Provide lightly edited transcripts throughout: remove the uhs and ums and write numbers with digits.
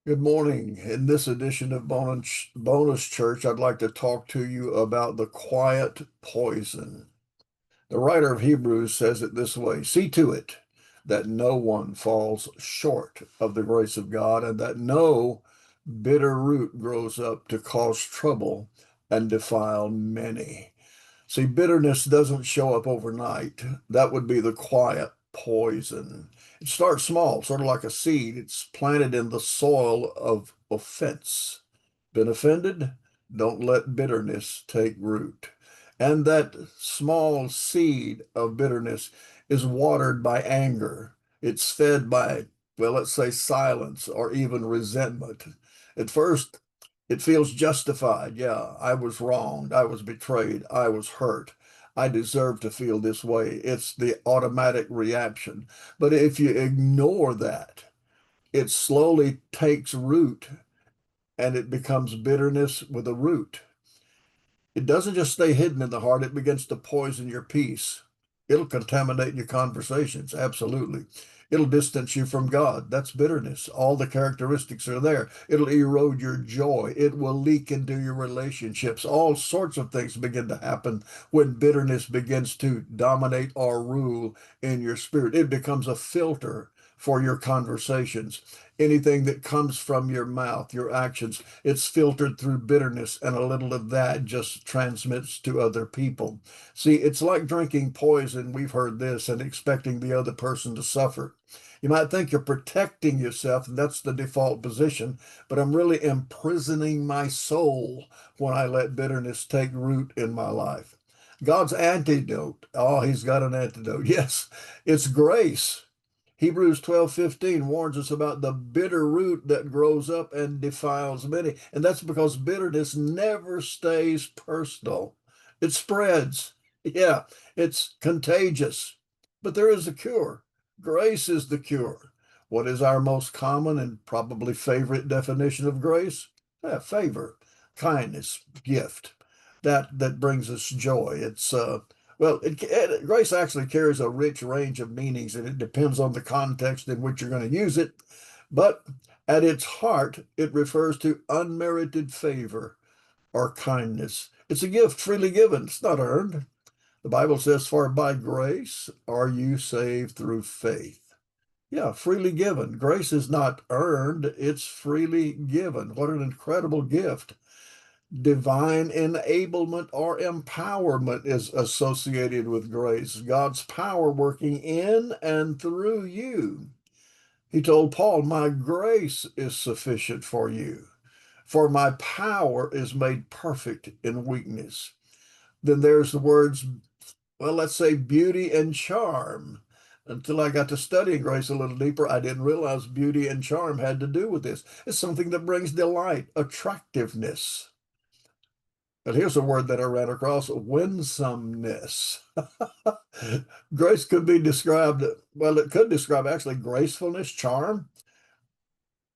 Good morning. In this edition of Bonus Church, I'd like to talk to you about the quiet poison. The writer of Hebrews says it this way: See to it that no one falls short of the grace of God, and that no bitter root grows up to cause trouble and defile many. See, bitterness doesn't show up overnight. That would be the quiet poison. It starts small, sort of like a seed. It's planted in the soil of offense. Been offended? Don't let bitterness take root. And that small seed of bitterness is watered by anger. It's fed by, well, let's say silence or even resentment. At first, it feels justified. Yeah, I was wronged. I was betrayed. I was hurt. I deserve to feel this way. It's the automatic reaction. But if you ignore that, it slowly takes root and it becomes bitterness with a root. It doesn't just stay hidden in the heart, it begins to poison your peace. It'll contaminate your conversations, absolutely. It'll distance you from God. That's bitterness. All the characteristics are there. It'll erode your joy. It will leak into your relationships. All sorts of things begin to happen when bitterness begins to dominate or rule in your spirit. It becomes a filter for your conversations. Anything that comes from your mouth, your actions, it's filtered through bitterness, and a little of that just transmits to other people. See, it's like drinking poison, we've heard this, and expecting the other person to suffer. You might think you're protecting yourself, and that's the default position, but I'm really imprisoning my soul when I let bitterness take root in my life. God's antidote, oh, he's got an antidote. Yes, it's grace. Hebrews 12:15 warns us about the bitter root that grows up and defiles many. And that's because bitterness never stays personal. It spreads. Yeah, it's contagious. But there is a cure. Grace is the cure. What is our most common and probably favorite definition of grace? Favor, kindness, gift. That brings us joy. Grace actually carries a rich range of meanings, and it depends on the context in which you're going to use it. But at its heart, it refers to unmerited favor or kindness. It's a gift freely given. It's not earned. The Bible says, "For by grace are you saved through faith." Yeah, freely given. Grace is not earned, it's freely given. What an incredible gift. Divine enablement or empowerment is associated with grace. God's power working in and through you. He told Paul, "My grace is sufficient for you, for my power is made perfect in weakness." Then there's the words, well, let's say beauty and charm. Until I got to studying grace a little deeper, I didn't realize beauty and charm had to do with this. It's something that brings delight, attractiveness. But here's a word that I ran across: winsomeness. Grace could be described, well, it could describe actually gracefulness, charm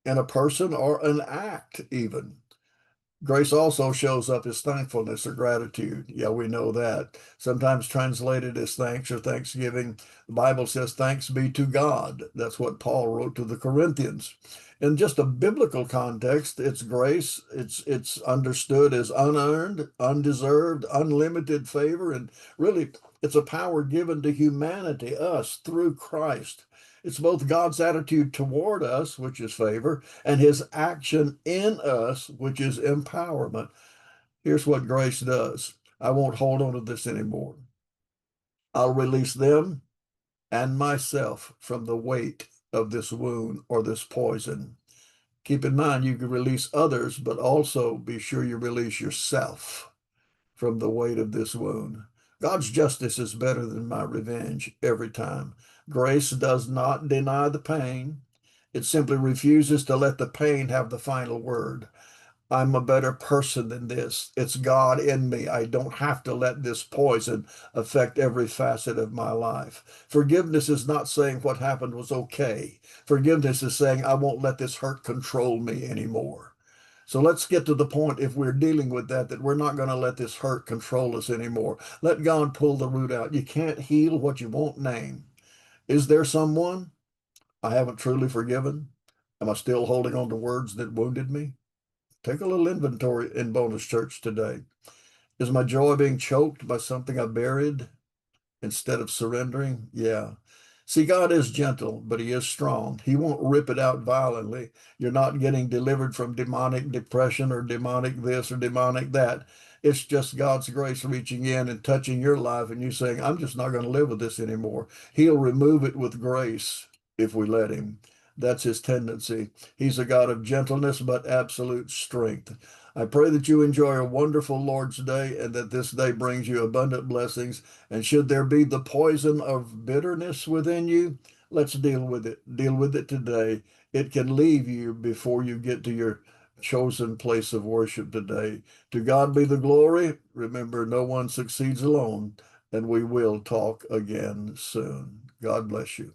in a person or an act, even. Grace also shows up as thankfulness or gratitude. Yeah, we know that. Sometimes translated as thanks or thanksgiving. The Bible says, "Thanks be to God." That's what Paul wrote to the Corinthians. In just a biblical context, it's grace. It's understood as unearned, undeserved, unlimited favor, and really it's a power given to humanity, us, through Christ. It's both God's attitude toward us, which is favor, and his action in us, which is empowerment. Here's what grace does. I won't hold on to this anymore. I'll release them and myself from the weight of this wound or this poison. Keep in mind, you can release others, but also be sure you release yourself from the weight of this wound. God's justice is better than my revenge every time. Grace does not deny the pain. It simply refuses to let the pain have the final word. I'm a better person than this. It's God in me. I don't have to let this poison affect every facet of my life. Forgiveness is not saying what happened was okay. Forgiveness is saying I won't let this hurt control me anymore. So let's get to the point, if we're dealing with that, that we're not going to let this hurt control us anymore. Let God pull the root out. You can't heal what you won't name. Is there someone I haven't truly forgiven? Am I still holding on to words that wounded me? Take a little inventory in Bonus Church today. Is my joy being choked by something I buried instead of surrendering? Yeah. See, God is gentle, but he is strong. He won't rip it out violently. You're not getting delivered from demonic depression or demonic this or demonic that. It's just God's grace reaching in and touching your life and you saying, I'm just not going to live with this anymore. He'll remove it with grace if we let him. That's his tendency. He's a God of gentleness, but absolute strength. I pray that you enjoy a wonderful Lord's Day and that this day brings you abundant blessings. And should there be the poison of bitterness within you, let's deal with it. Deal with it today. It can leave you before you get to your chosen place of worship today. To God be the glory. Remember, no one succeeds alone, and we will talk again soon. God bless you.